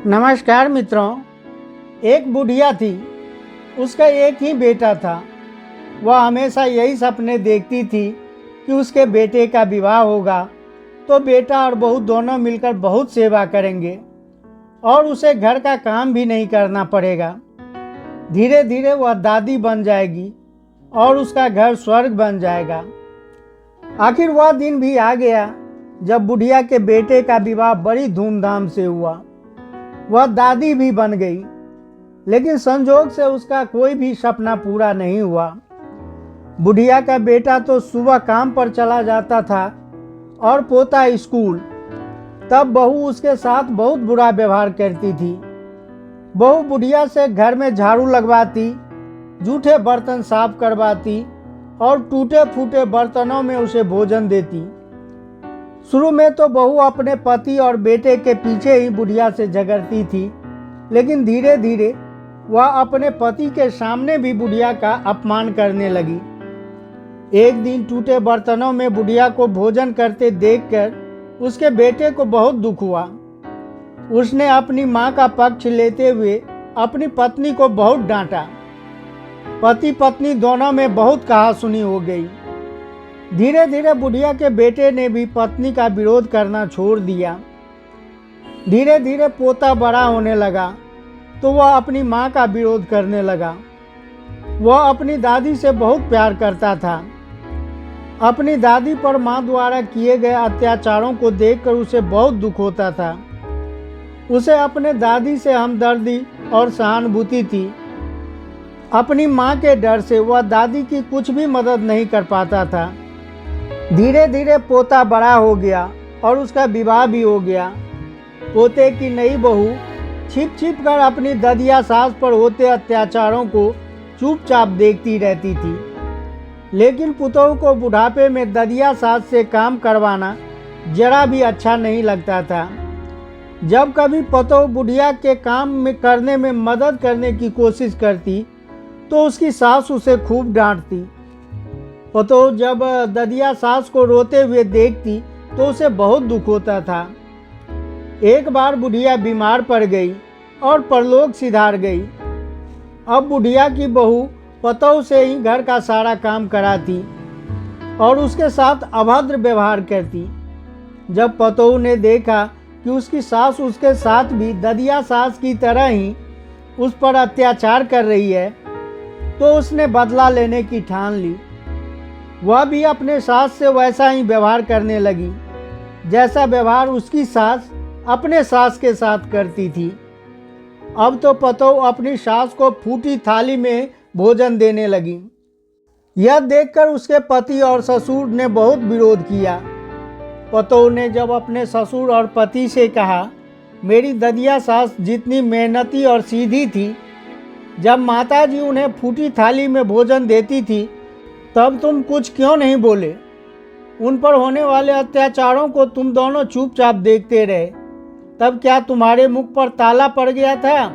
नमस्कार मित्रों। एक बुढ़िया थी, उसका एक ही बेटा था। वह हमेशा यही सपने देखती थी कि उसके बेटे का विवाह होगा तो बेटा और बहू दोनों मिलकर बहुत सेवा करेंगे और उसे घर का काम भी नहीं करना पड़ेगा। धीरे धीरे वह दादी बन जाएगी और उसका घर स्वर्ग बन जाएगा। आखिर वह दिन भी आ गया जब बुढ़िया के बेटे का विवाह बड़ी धूमधाम से हुआ। वह दादी भी बन गई, लेकिन संजोग से उसका कोई भी सपना पूरा नहीं हुआ। बुढ़िया का बेटा तो सुबह काम पर चला जाता था और पोता स्कूल। तब बहू उसके साथ बहुत बुरा व्यवहार करती थी। बहू बुढ़िया से घर में झाड़ू लगवाती, जूठे बर्तन साफ करवाती और टूटे फूटे बर्तनों में उसे भोजन देती। शुरू में तो बहू अपने पति और बेटे के पीछे ही बुढ़िया से झगड़ती थी, लेकिन धीरे धीरे वह अपने पति के सामने भी बुढ़िया का अपमान करने लगी। एक दिन टूटे बर्तनों में बुढ़िया को भोजन करते देखकर उसके बेटे को बहुत दुख हुआ। उसने अपनी माँ का पक्ष लेते हुए अपनी पत्नी को बहुत डांटा। पति पत्नी दोनों में बहुत कहासुनी हो गई। धीरे धीरे बुढ़िया के बेटे ने भी पत्नी का विरोध करना छोड़ दिया। धीरे धीरे पोता बड़ा होने लगा तो वह अपनी माँ का विरोध करने लगा। वह अपनी दादी से बहुत प्यार करता था। अपनी दादी पर माँ द्वारा किए गए अत्याचारों को देखकर उसे बहुत दुख होता था। उसे अपने दादी से हमदर्दी और सहानुभूति थी। अपनी माँ के डर से वह दादी की कुछ भी मदद नहीं कर पाता था। धीरे धीरे पोता बड़ा हो गया और उसका विवाह भी हो गया। पोते की नई बहू छिप छिप कर अपनी ददिया सास पर होते अत्याचारों को चुपचाप देखती रहती थी। लेकिन पुतोहू को बुढ़ापे में ददिया सास से काम करवाना जरा भी अच्छा नहीं लगता था। जब कभी पतोहू बुढ़िया के काम में करने में मदद करने की कोशिश करती तो उसकी सास उसे खूब डांटती। पतोहू जब ददिया सास को रोते हुए देखती तो उसे बहुत दुख होता था। एक बार बुढ़िया बीमार पड़ गई और परलोक सिधार गई। अब बुढ़िया की बहू पतोहू से ही घर का सारा काम कराती और उसके साथ अभद्र व्यवहार करती। जब पतोहू ने देखा कि उसकी सास उसके साथ भी ददिया सास की तरह ही उस पर अत्याचार कर रही है तो उसने बदला लेने की ठान ली। वह भी अपने सास से वैसा ही व्यवहार करने लगी जैसा व्यवहार उसकी सास अपने सास के साथ करती थी। अब तो पतोहू अपनी सास को फूटी थाली में भोजन देने लगी। यह देखकर उसके पति और ससुर ने बहुत विरोध किया। पतोहू ने जब अपने ससुर और पति से कहा, मेरी ददिया सास जितनी मेहनती और सीधी थी, जब माताजी उन्हें फूटी थाली में भोजन देती थी तब तुम कुछ क्यों नहीं बोले? उन पर होने वाले अत्याचारों को तुम दोनों चुपचाप देखते रहे। तब क्या तुम्हारे मुख पर ताला पड़ गया था?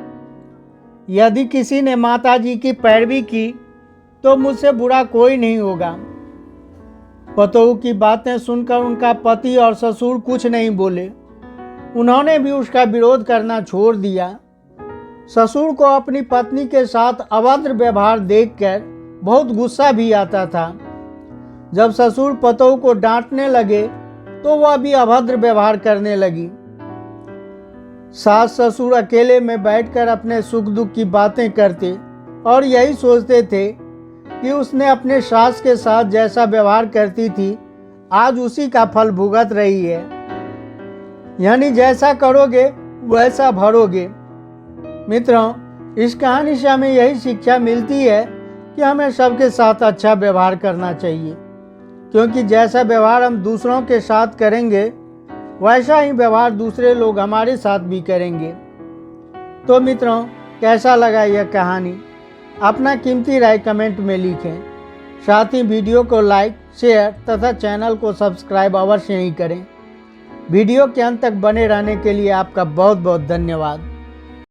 यदि किसी ने माताजी की पैरवी की तो मुझसे बुरा कोई नहीं होगा। पतोहू की बातें सुनकर उनका पति और ससुर कुछ नहीं बोले। उन्होंने भी उसका विरोध करना छोड़ दिया। ससुर को अपनी पत्नी के साथ अभद्र व्यवहार देखकर बहुत गुस्सा भी आता था। जब ससुर पतोहू को डांटने लगे तो वह भी अभद्र व्यवहार करने लगी। सास ससुर अकेले में बैठकर अपने सुख दुख की बातें करते और यही सोचते थे कि उसने अपने सास के साथ जैसा व्यवहार करती थी आज उसी का फल भुगत रही है। यानी जैसा करोगे वैसा भरोगे। मित्रों, इस कहानी से हमें यही शिक्षा मिलती है कि हमें सबके साथ अच्छा व्यवहार करना चाहिए, क्योंकि जैसा व्यवहार हम दूसरों के साथ करेंगे वैसा ही व्यवहार दूसरे लोग हमारे साथ भी करेंगे। तो मित्रों, कैसा लगा यह कहानी? अपना कीमती राय कमेंट में लिखें। साथ ही वीडियो को लाइक, शेयर तथा चैनल को सब्सक्राइब अवश्य ही करें। वीडियो के अंत तक बने रहने के लिए आपका बहुत बहुत धन्यवाद।